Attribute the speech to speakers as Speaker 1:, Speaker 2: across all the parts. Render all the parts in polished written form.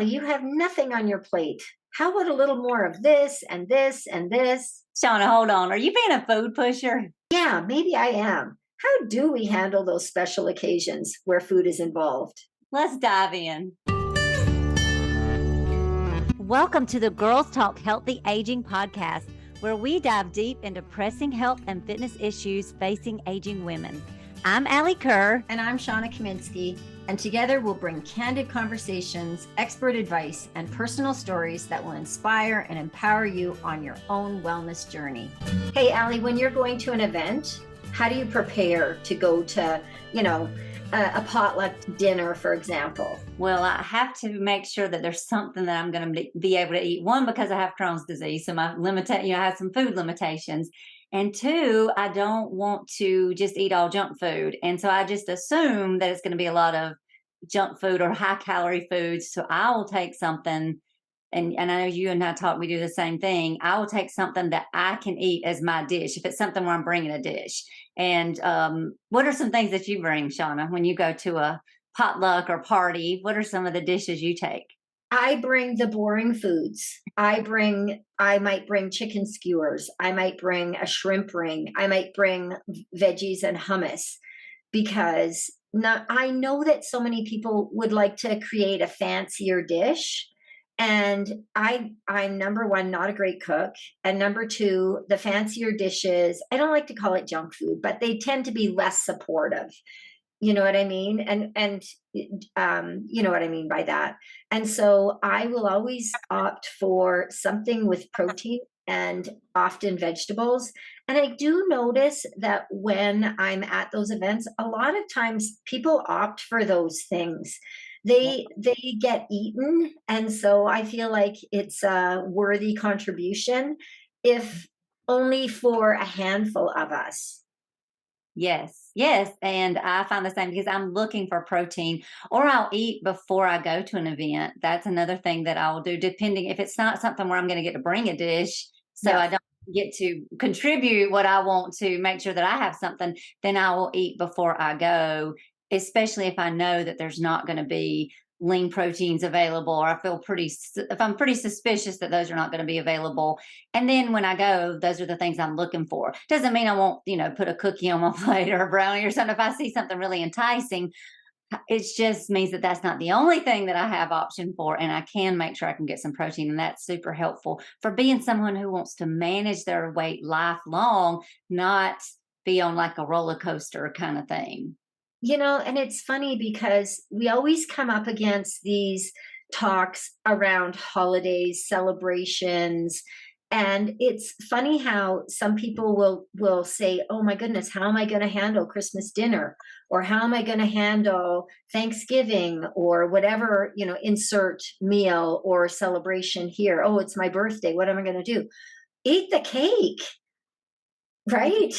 Speaker 1: Alli, you have nothing on your plate. How about a little more of this and this and this?
Speaker 2: Shawna, hold on. Are you being a food pusher?
Speaker 1: Yeah, maybe I am. How do we handle those special occasions where food is involved?
Speaker 2: Let's dive in. Welcome to the Girls Talk Healthy Aging podcast, where we dive deep into pressing health and fitness issues facing aging women. I'm Alli Kerr.
Speaker 3: And I'm Shawna Kaminski. And together we'll bring candid conversations, expert advice, and personal stories that will inspire and empower you on your own wellness journey.
Speaker 1: Hey, Alli, when you're going to an event, how do you prepare to go to, a potluck dinner, for example?
Speaker 2: Well, I have to make sure that there's something that I'm going to be able to eat. One, because I have Crohn's disease, so I have some food limitations. And two, I don't want to just eat all junk food. And so I just assume that it's going to be a lot of junk food or high calorie foods. So I will take something, and I know you and we do the same thing. I will take something that I can eat as my dish, if it's something where I'm bringing a dish. And what are some things that you bring, Shawna, when you go to a potluck or party? What are some of the dishes you take?
Speaker 1: I bring the boring foods. I might bring chicken skewers. I might bring a shrimp ring. I might bring veggies and hummus, because I know that so many people would like to create a fancier dish. And I'm number one, not a great cook. And number two, the fancier dishes, I don't like to call it junk food, but they tend to be less supportive. You know what I mean? And you know what I mean by that. And so I will always opt for something with protein and often vegetables. And I do notice that when I'm at those events, a lot of times people opt for those things. They get eaten. And so I feel like it's a worthy contribution, if only for a handful of us.
Speaker 2: Yes. And I find the same, because I'm looking for protein, or I'll eat before I go to an event. That's another thing that I will do, depending if it's not something where I'm going to get to bring a dish. So I don't get to contribute what I want to make sure that I have something, then I will eat before I go, especially if I know that there's not going to be lean proteins available, or if I'm pretty suspicious that those are not going to be available. And then when I go, those are the things I'm looking for. Doesn't mean I won't, put a cookie on my plate or a brownie or something. If I see something really enticing, it just means that that's not the only thing that I have option for, and I can make sure I can get some protein. And that's super helpful for being someone who wants to manage their weight lifelong, not be on like a roller coaster kind of thing.
Speaker 1: And it's funny because we always come up against these talks around holidays, celebrations. And it's funny how some people will say, oh my goodness, how am I going to handle Christmas dinner? Or how am I going to handle Thanksgiving, or whatever, insert meal or celebration here. Oh, it's my birthday. What am I going to do? Eat the cake, right?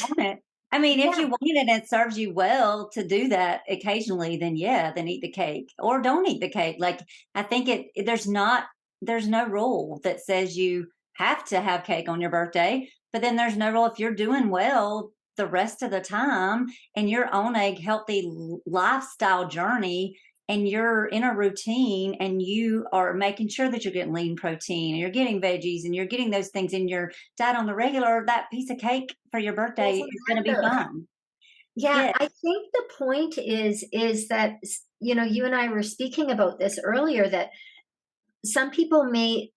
Speaker 2: I mean, if you want it and it serves you well to do that occasionally, then eat the cake, or don't eat the cake. Like, I think there's no rule that says you have to have cake on your birthday, but then there's no rule if you're doing well the rest of the time and you're on a healthy lifestyle journey and you're in a routine and you are making sure that you're getting lean protein and you're getting veggies and you're getting those things in your diet on the regular, that piece of cake for your birthday is going to be fun.
Speaker 1: Yeah, yes. I think the point is that, you and I were speaking about this earlier, that some people may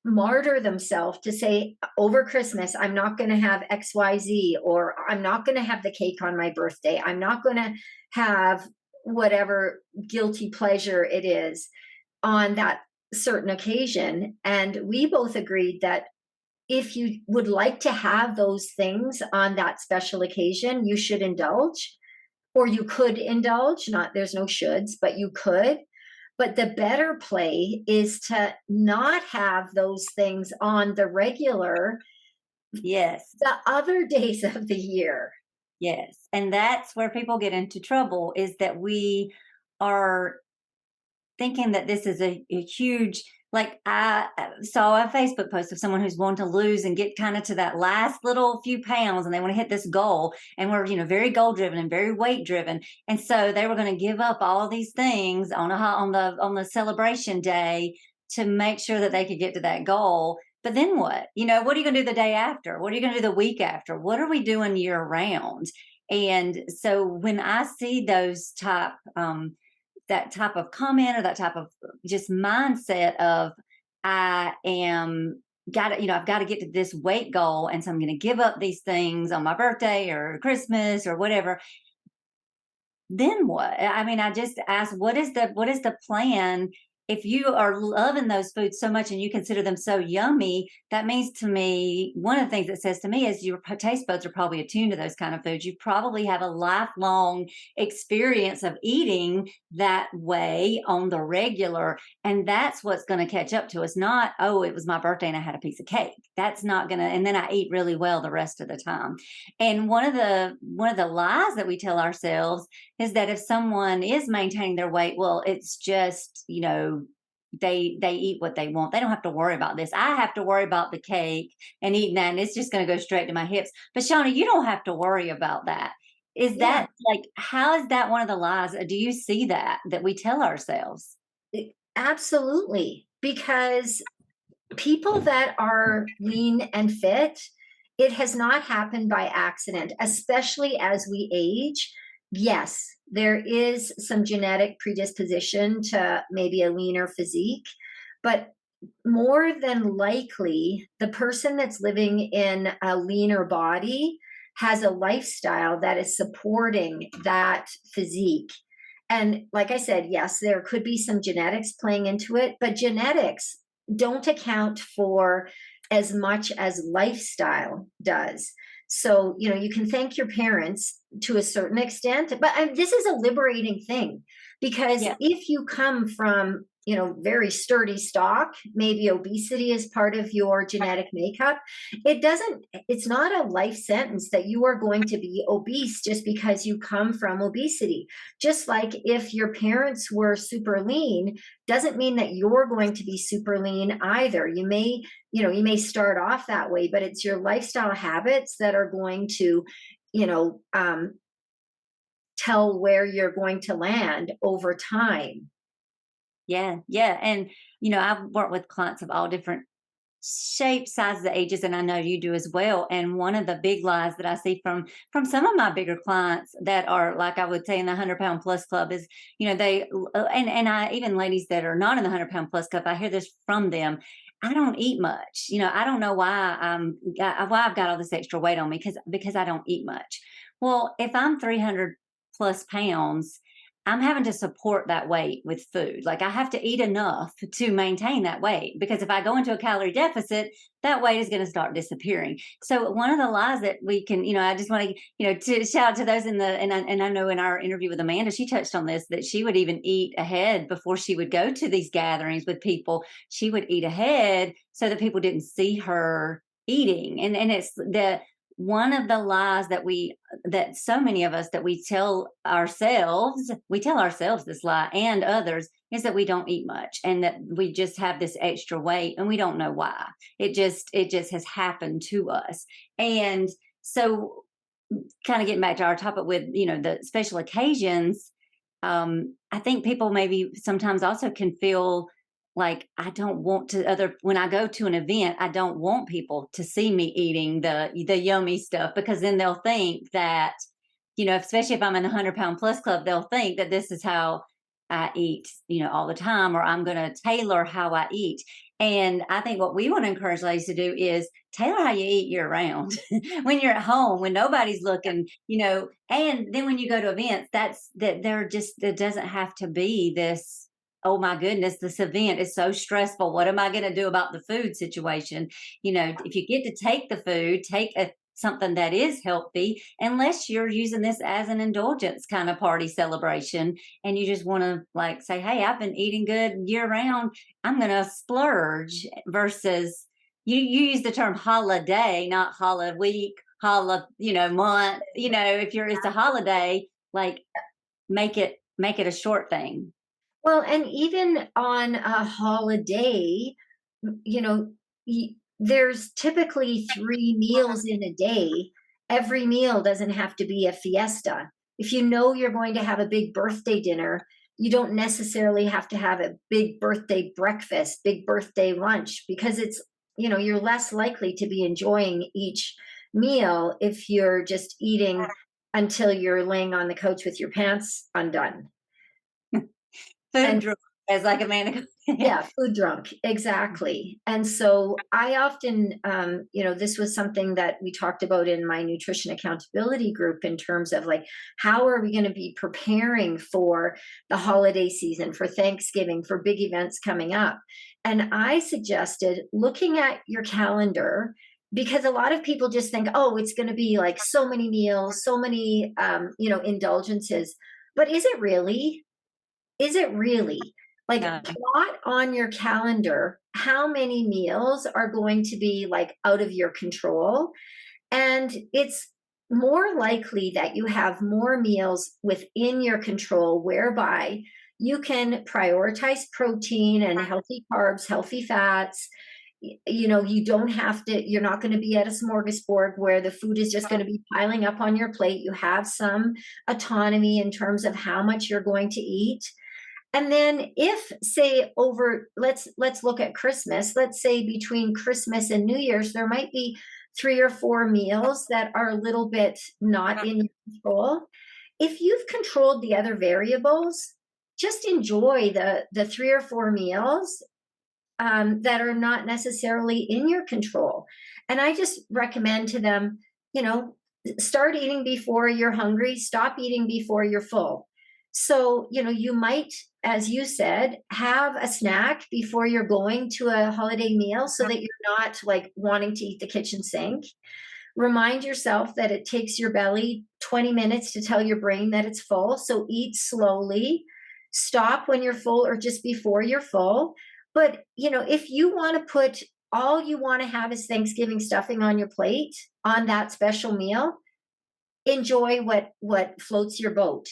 Speaker 1: martyr themselves to say, over Christmas, I'm not going to have XYZ, or I'm not going to have the cake on my birthday. I'm not going to have whatever guilty pleasure it is on that certain occasion. And we both agreed that if you would like to have those things on that special occasion, you should indulge, or you could indulge. There's no shoulds, but you could. But the better play is to not have those things on the regular.
Speaker 2: Yes.
Speaker 1: The other days of the year.
Speaker 2: Yes. And that's where people get into trouble, is that we are thinking that this is a huge, like, I saw a Facebook post of someone who's wanting to lose and get kind of to that last little few pounds, and they want to hit this goal, and we're, very goal driven and very weight driven. And so they were going to give up all of these things on the celebration day to make sure that they could get to that goal. But then what? What are you going to do the day after? What are you going to do the week after? What are we doing year round? And so when I see those that type of comment or that type of just mindset of I am I've got to get to this weight goal. And so I'm going to give up these things on my birthday or Christmas or whatever. Then what? I mean, I just ask, what is the plan? If you are loving those foods so much and you consider them so yummy, that means to me, one of the things it says to me is your taste buds are probably attuned to those kind of foods. You probably have a lifelong experience of eating that way on the regular. And that's what's going to catch up to us. Not, oh, it was my birthday and I had a piece of cake. That's not going to, and then I eat really well the rest of the time. And one of the lies that we tell ourselves is that if someone is maintaining their weight, well, it's just, they eat what they want. They don't have to worry about this. I have to worry about the cake and eating that, and it's just going to go straight to my hips. But Shawna, you don't have to worry about that. Is that how is that one of the lies? Do you see that we tell ourselves?
Speaker 1: Absolutely. Because people that are lean and fit, it has not happened by accident, especially as we age. Yes, there is some genetic predisposition to maybe a leaner physique, but more than likely, the person that's living in a leaner body has a lifestyle that is supporting that physique. And like I said, yes, there could be some genetics playing into it, but genetics don't account for as much as lifestyle does. So, you can thank your parents to a certain extent, but this is a liberating thing, because if you come from, very sturdy stock, maybe obesity is part of your genetic makeup. It's not a life sentence that you are going to be obese just because you come from obesity. Just like if your parents were super lean, doesn't mean that you're going to be super lean either. You may start off that way, but it's your lifestyle habits that are going to, tell where you're going to land over time.
Speaker 2: Yeah. Yeah. And, I've worked with clients of all different shapes, sizes, ages, and I know you do as well. And one of the big lies that I see from some of my bigger clients that are, like I would say, in the 100-pound plus club is, they, and I, even ladies that are not in the 100-pound plus club, I hear this from them. I don't eat much. I don't know why I've got all this extra weight on me because I don't eat much. Well, if I'm 300 plus pounds, I'm having to support that weight with food. Like I have to eat enough to maintain that weight, because if I go into a calorie deficit, that weight is going to start disappearing. So one of the lies that we can, I just want to, to shout out to those and I know in our interview with Amanda, she touched on this, that she would even eat ahead before she would go to these gatherings with people. She would eat ahead so that people didn't see her eating. And it's one of the lies that so many of us, that we tell ourselves this lie and others, is that we don't eat much and that we just have this extra weight and we don't know why. It just has happened to us. And so kind of getting back to our topic with, the special occasions, I think people maybe sometimes also can feel like I don't want when I go to an event, I don't want people to see me eating the yummy stuff, because then they'll think that, especially if I'm in the 100-pound plus club, they'll think that this is how I eat, all the time, or I'm going to tailor how I eat. And I think what we want to encourage ladies to do is tailor how you eat year round when you're at home, when nobody's looking, and then when you go to events, there doesn't have to be this, oh my goodness, this event is so stressful. What am I going to do about the food situation? If you get to take the food, take something that is healthy, unless you're using this as an indulgence kind of party celebration. And you just want to say, hey, I've been eating good year round. I'm going to splurge, versus you use the term holiday, not holiday week, month, if it's a holiday, make it a short thing.
Speaker 1: Well, and even on a holiday, there's typically 3 meals in a day. Every meal doesn't have to be a fiesta. If you're going to have a big birthday dinner, you don't necessarily have to have a big birthday breakfast, big birthday lunch, because it's, you're less likely to be enjoying each meal if you're just eating until you're laying on the couch with your pants undone.
Speaker 2: Food
Speaker 1: And
Speaker 2: drunk, as like Amanda.
Speaker 1: yeah, food drunk, exactly. And so I often, this was something that we talked about in my nutrition accountability group in terms of like, how are we going to be preparing for the holiday season, for Thanksgiving, for big events coming up? And I suggested looking at your calendar, because a lot of people just think, oh, it's going to be like so many meals, so many, indulgences. But is it really? Is it really? Like,
Speaker 2: No.
Speaker 1: plot on your calendar how many meals are going to be like out of your control. And it's more likely that you have more meals within your control, whereby you can prioritize protein and healthy carbs, healthy fats. You don't have to, you're not going to be at a smorgasbord where the food is just going to be piling up on your plate. You have some autonomy in terms of how much you're going to eat. And then if, say, let's look at Christmas, let's say between Christmas and New Year's, there might be 3 or 4 meals that are a little bit not in your control. If you've controlled the other variables, just enjoy the 3 or 4 meals that are not necessarily in your control. And I just recommend to them, start eating before you're hungry, stop eating before you're full. So, you might, as you said, have a snack before you're going to a holiday meal so that you're not like wanting to eat the kitchen sink. Remind yourself that it takes your belly 20 minutes to tell your brain that it's full. So eat slowly, stop when you're full or just before you're full. But, if you want to put all you want to have is Thanksgiving stuffing on your plate on that special meal, enjoy what floats your boat.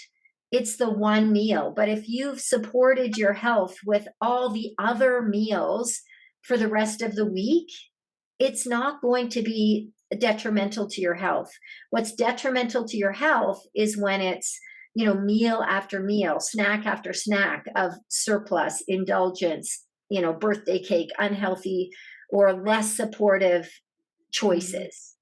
Speaker 1: It's the one meal. But if you've supported your health with all the other meals for the rest of the week, it's not going to be detrimental to your health. What's detrimental to your health is when it's, meal after meal, snack after snack of surplus, indulgence, birthday cake, unhealthy or less supportive choices.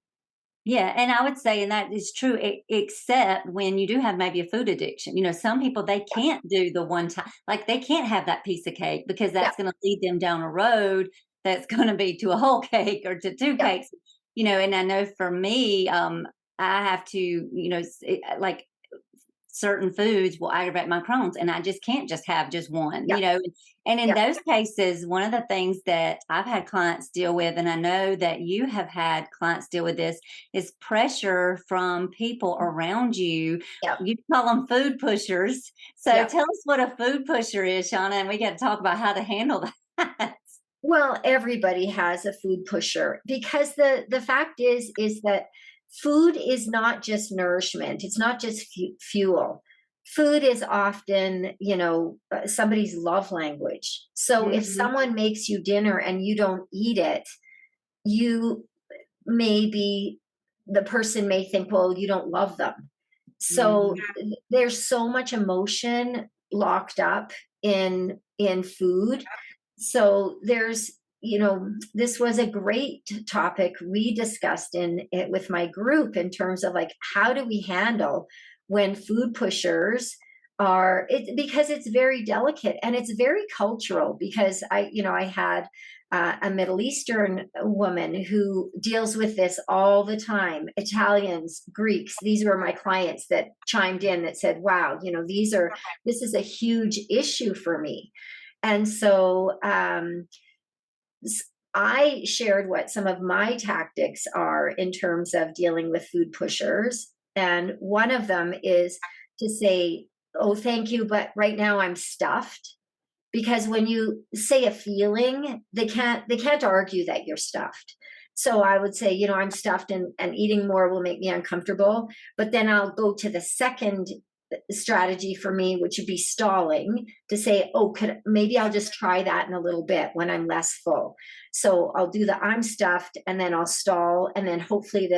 Speaker 2: Yeah, and I would say, and that is true, except when you do have maybe a food addiction. Some people, they can't do the one time, like they can't have that piece of cake because that's going to lead them down a road that's going to be to a whole cake or to 2 cakes. And I know for me, I have to, like certain foods will aggravate my Crohn's, and I just can't just have just one, And in those cases, one of the things that I've had clients deal with, and I know that you have had clients deal with this, is pressure from people around you. You call them food pushers. So tell us what a food pusher is, Shawna, and we got to talk about how to handle that.
Speaker 1: Well, everybody has a food pusher, because the fact is that food is not just nourishment. It's not just fuel. Food is often, somebody's love language. So if someone makes you dinner and you don't eat it, the person may think, well, you don't love them. So there's so much emotion locked up in food. So there's, this was a great topic we discussed in it with my group in terms of like, how do we handle when food pushers because it's very delicate and it's very cultural, because I had a Middle Eastern woman who deals with this all the time. Italians, Greeks, these were my clients that chimed in that said, wow, this is a huge issue for me. And so I shared what some of my tactics are in terms of dealing with food pushers. And one of them is to say, oh, thank you, but right now I'm stuffed. Because when you say a feeling, they can't argue that you're stuffed. So I would say, I'm stuffed and eating more will make me uncomfortable. But then I'll go to the second strategy for me, which would be stalling, to say, oh, maybe I'll just try that in a little bit when I'm less full. So I'll do the I'm stuffed and then I'll stall, and then hopefully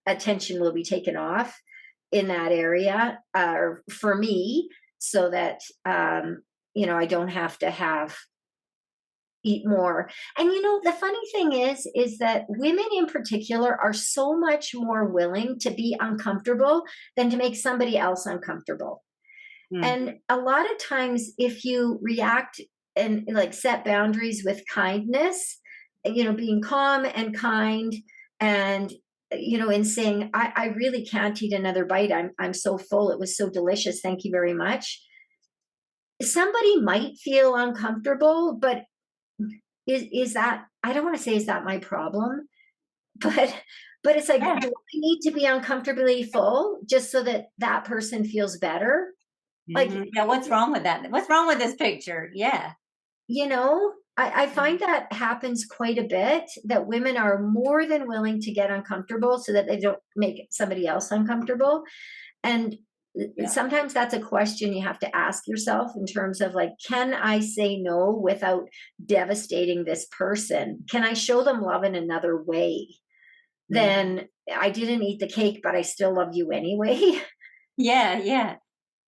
Speaker 1: attention will be taken off in that area. For me, so that, I don't have to eat more. And the funny thing is that women in particular are so much more willing to be uncomfortable than to make somebody else uncomfortable.
Speaker 2: Mm.
Speaker 1: And a lot of times, if you react and like set boundaries with kindness, being calm and kind, and in saying, I really can't eat another bite. I'm so full. It was so delicious. Thank you very much. Somebody might feel uncomfortable, but is that, I don't want to say is that my problem, but it's like,
Speaker 2: Yeah.
Speaker 1: do I need to be uncomfortably full just so that that person feels better? Like,
Speaker 2: Yeah, what's wrong with that? What's wrong with this picture? Yeah.
Speaker 1: I find that happens quite a bit, that women are more than willing to get uncomfortable so that they don't make somebody else uncomfortable. And
Speaker 2: Yeah.
Speaker 1: sometimes that's a question you have to ask yourself in terms of like, can I say no without devastating this person? Can I show them love in another way? Then I didn't eat the cake, but I still love you anyway.
Speaker 2: Yeah, yeah.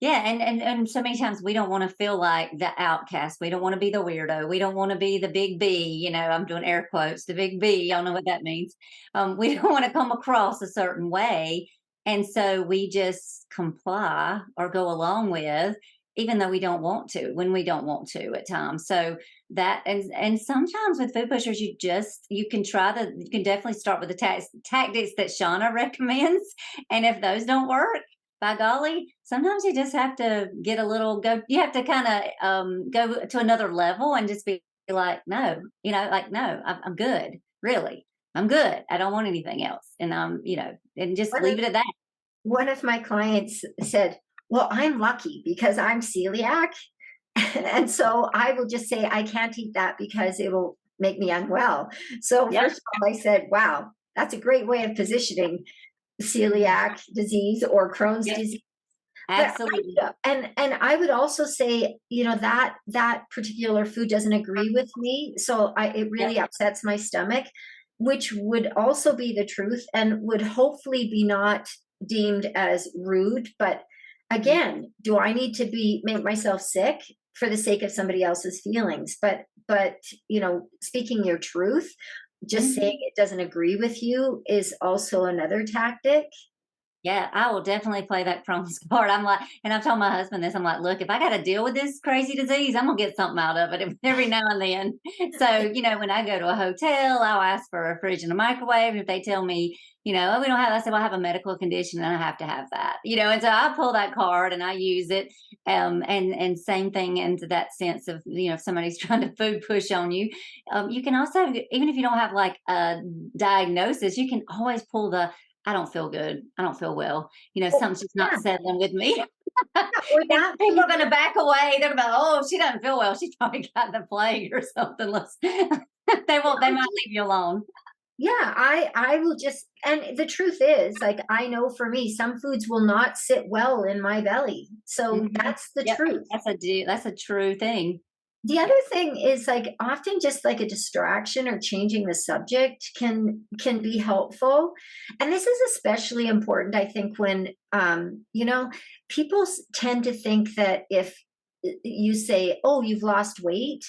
Speaker 2: Yeah, and so many times we don't want to feel like the outcast. We don't want to be the weirdo. We don't want to be the big B. I'm doing air quotes, the big B. Y'all know what that means. We don't want to come across a certain way, and so we just comply or go along with, even though we don't want to, when we don't want to at times. So that and sometimes with food pushers, you can you can definitely start with the tactics that Shawna recommends, and if those don't work, by golly, sometimes you just have to get a little you have to kind of go to another level and just be like, no, like, no, I'm good. Really. I'm good. I don't want anything else. And and just
Speaker 1: One
Speaker 2: leave
Speaker 1: of,
Speaker 2: it at that.
Speaker 1: one of my clients said, well, I'm lucky because I'm celiac. And so I will just say, I can't eat that because it will make me unwell. So
Speaker 2: Yep.
Speaker 1: first of all, I said, wow, that's a great way of positioning celiac disease or Crohn's
Speaker 2: Yep.
Speaker 1: disease. But
Speaker 2: Absolutely.
Speaker 1: and I would also say, that particular food doesn't agree with me, so it
Speaker 2: Yep.
Speaker 1: really upsets my stomach, which would also be the truth and would hopefully be not deemed as rude. But again, do I need to make myself sick for the sake of somebody else's feelings? But speaking your truth, just saying
Speaker 2: Mhm.
Speaker 1: it doesn't agree with you is also another tactic.
Speaker 2: Yeah, I will definitely play that Crohn's card. I'm like, and I've told my husband this. I'm like, look, if I got to deal with this crazy disease, I'm gonna get something out of it every now and then. So, when I go to a hotel, I'll ask for a fridge and a microwave. If they tell me, oh, we don't have, I said, well, I have a medical condition and I have to have that. And so I pull that card and I use it. And same thing into that sense of, if somebody's trying to food push on you, you can also, even if you don't have like a diagnosis, you can always pull the I don't feel good. I don't feel well.
Speaker 1: Oh,
Speaker 2: Something's just
Speaker 1: yeah,
Speaker 2: not settling with me.
Speaker 1: or
Speaker 2: And
Speaker 1: that
Speaker 2: people are going to back away. They're going to be, oh, she doesn't feel well. She's probably got the plague or something. They won't, they might leave you alone.
Speaker 1: yeah, I will just, and the truth is, like, I know for me, some foods will not sit well in my belly. So
Speaker 2: Mhm.
Speaker 1: that's the
Speaker 2: Yep.
Speaker 1: truth.
Speaker 2: That's a true thing.
Speaker 1: The
Speaker 2: Yeah.
Speaker 1: other thing is, like, often just like a distraction or changing the subject can be helpful. And this is especially important, I think, when people tend to think that if you say, "Oh, you've lost weight,"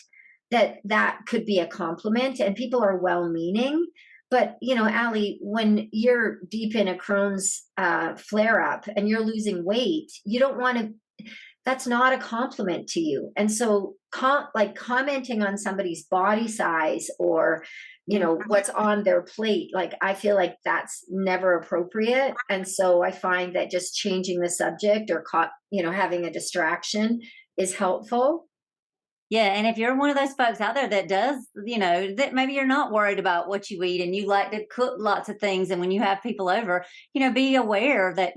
Speaker 1: that could be a compliment, and people are well-meaning. But Alli, when you're deep in a Crohn's flare up and you're losing weight, you don't want to. That's not a compliment to you. And so, like commenting on somebody's body size or what's on their plate, like I feel like that's never appropriate. And so I find that just changing the subject or having a distraction is helpful.
Speaker 2: Yeah, and if you're one of those folks out there that does, that maybe you're not worried about what you eat and you like to cook lots of things, and when you have people over, be aware that,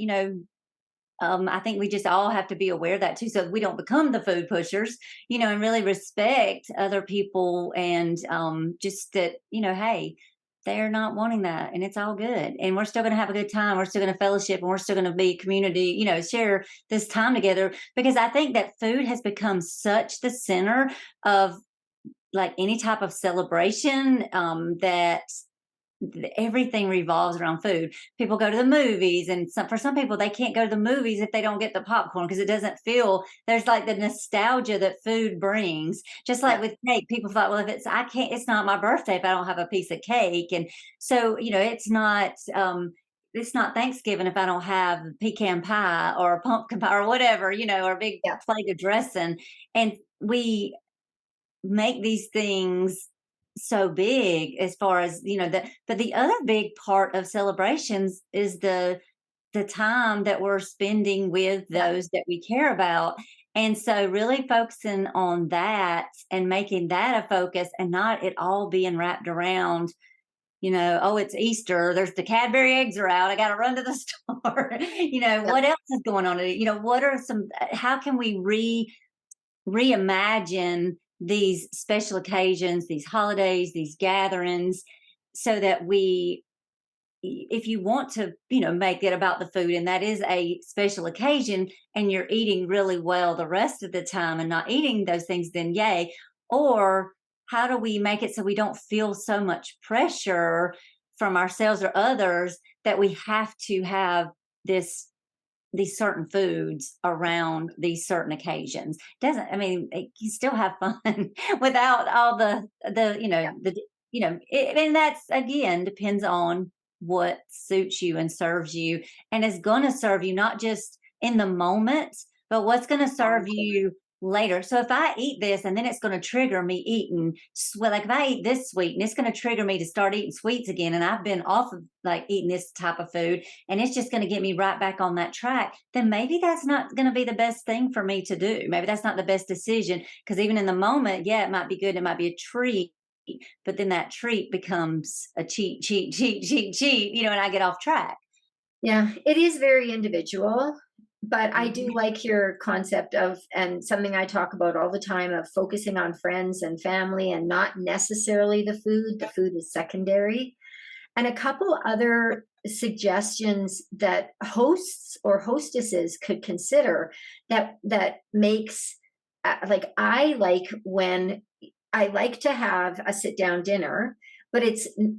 Speaker 2: I think we just all have to be aware of that too, so we don't become the food pushers, and really respect other people, and just that, hey, they're not wanting that, and it's all good, and we're still going to have a good time. We're still going to fellowship, and we're still going to be community, share this time together, because I think that food has become such the center of like any type of celebration, that everything revolves around food. People go to the movies, and for some people, they can't go to the movies if they don't get the popcorn because it doesn't feel, there's like the nostalgia that food brings. Just like
Speaker 1: Yeah.
Speaker 2: with cake, people thought, well, if it's not my birthday if I don't have a piece of cake. And so, it's not Thanksgiving if I don't have pecan pie or pumpkin pie or whatever, or a big
Speaker 1: Yeah.
Speaker 2: plate of dressing. And we make these things so big as far as, but the other big part of celebrations is the time that we're spending with those that we care about. And so really focusing on that and making that a focus and not it all being wrapped around, oh, it's Easter. There's the Cadbury eggs are out. I got to run to the store. What else is going on? What are how can we reimagine these special occasions, these holidays, these gatherings, so that if you want to, make it about the food and that is a special occasion and you're eating really well the rest of the time and not eating those things, then yay. Or how do we make it so we don't feel so much pressure from ourselves or others that we have to have these certain foods around these certain occasions? You still have fun without all and that's again depends on what suits you and serves you and is going to serve you not just in the moment, but what's going to serve you later. So if I eat this and then it's going to trigger me eating like if I eat this sweet and it's going to trigger me to start eating sweets again, and I've been off of like eating this type of food and it's just going to get me right back on that track, then maybe that's not going to be the best thing for me to do. Maybe that's not the best decision, because even in the moment, yeah, it might be good, it might be a treat, but then that treat becomes a cheat, and I get off track.
Speaker 1: Yeah, it is very individual, but I do like your concept of, and something I talk about all the time, of focusing on friends and family and not necessarily the food. The food is secondary. And a couple other suggestions that hosts or hostesses could consider that makes I like to have a sit down dinner, but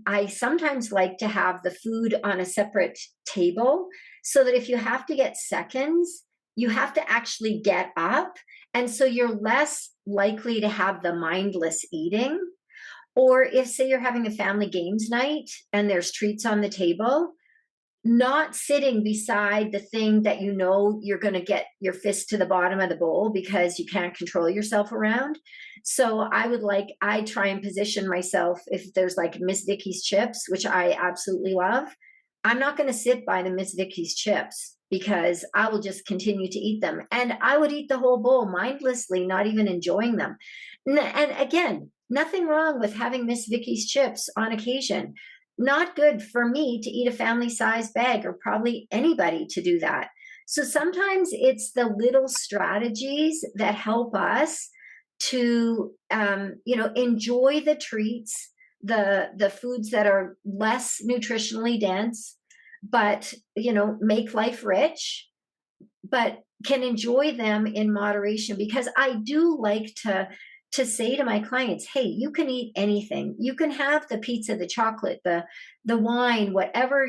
Speaker 1: I sometimes like to have the food on a separate table so that if you have to get seconds, you have to actually get up. And so you're less likely to have the mindless eating. Or if, say, you're having a family games night and there's treats on the table, not sitting beside the thing that you're going to get your fist to the bottom of the bowl because you can't control yourself around. So I try and position myself, if there's like Miss Vicky's chips, which I absolutely love, I'm not going to sit by the Miss Vicky's chips because I will just continue to eat them. And I would eat the whole bowl mindlessly, not even enjoying them. And again, nothing wrong with having Miss Vicky's chips on occasion. Not good for me to eat a family size bag, or probably anybody to do that. So sometimes it's the little strategies that help us to, enjoy the treats, the foods that are less nutritionally dense, but, make life rich, but can enjoy them in moderation. Because I do like to say to my clients, hey, you can eat anything. You can have the pizza, the chocolate, the wine, whatever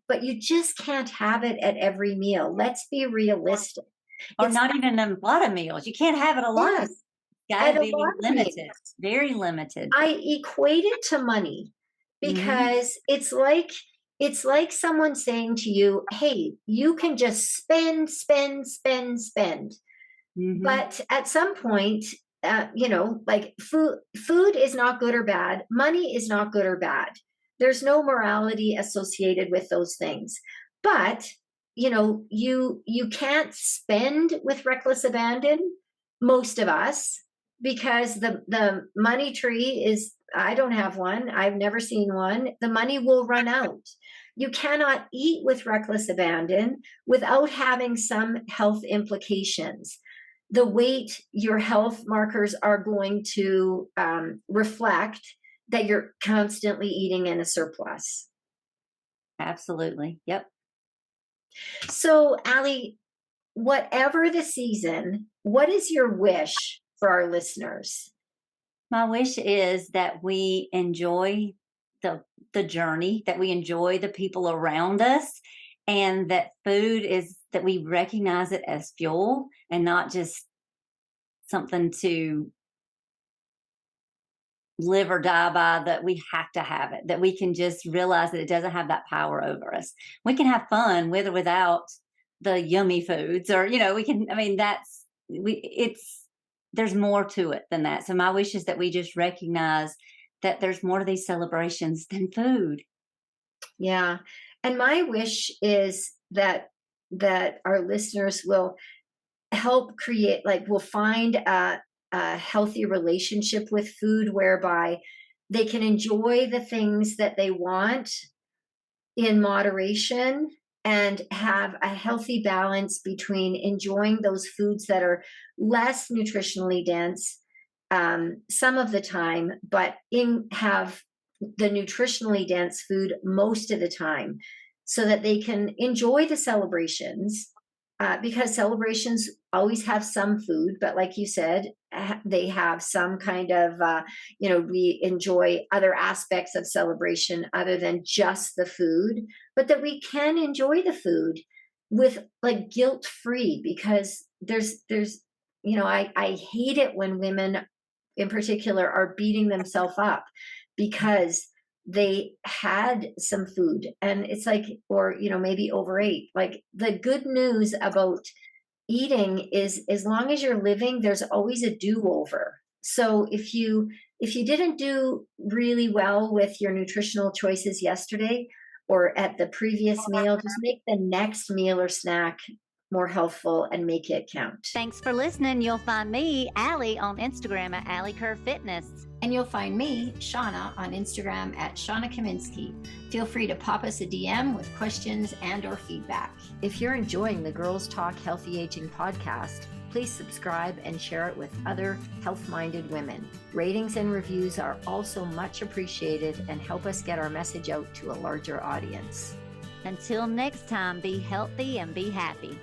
Speaker 1: but you just can't have it at every meal. Let's be realistic.
Speaker 2: Or not even a lot of meals. You can't have it a lot.
Speaker 1: Yes,
Speaker 2: Gotta be limited, very limited.
Speaker 1: I equate it to money because it's like someone saying to you, hey, you can just spend, spend, spend, spend. But at some point, like food is not good or bad. Money is not good or bad. There's no morality associated with those things. But, you can't spend with reckless abandon, most of us, because the money tree is, I don't have one. I've never seen one. The money will run out. You cannot eat with reckless abandon without having some health implications. The weight, your health markers are going to reflect that you're constantly eating in a surplus.
Speaker 2: Absolutely. Yep.
Speaker 1: So, Alli, whatever the season, what is your wish for our listeners?
Speaker 2: My wish is that we enjoy the journey, that we enjoy the people around us, and that food is that we recognize it as fuel and not just something to live or die by, that we have to have it, that we can just realize that it doesn't have that power over us. We can have fun with or without the yummy foods, or, we can, there's more to it than that. So my wish is that we just recognize that there's more to these celebrations than food.
Speaker 1: Yeah. And my wish is that our listeners will help create, will find a healthy relationship with food, whereby they can enjoy the things that they want in moderation and have a healthy balance between enjoying those foods that are less nutritionally dense some of the time, but have the nutritionally dense food most of the time, so that they can enjoy the celebrations, because celebrations always have some food, but like you said, they have some kind of, we enjoy other aspects of celebration other than just the food, but that we can enjoy the food with guilt free, because there's, I hate it when women in particular are beating themselves up because they had some food and it's or maybe overate. The good news about eating is, as long as you're living, there's always a do-over. So if you didn't do really well with your nutritional choices yesterday or at the previous meal, just make the next meal or snack more healthful and make it count.
Speaker 2: Thanks for listening. You'll find me, Alli, on Instagram at Alli Kerr Fitness.
Speaker 3: And you'll find me, Shawna, on Instagram at Shawna Kaminski. Feel free to pop us a DM with questions and or feedback. If you're enjoying the Girls Talk Healthy Aging podcast, please subscribe and share it with other health-minded women. Ratings and reviews are also much appreciated and help us get our message out to a larger audience.
Speaker 2: Until next time, be healthy and be happy.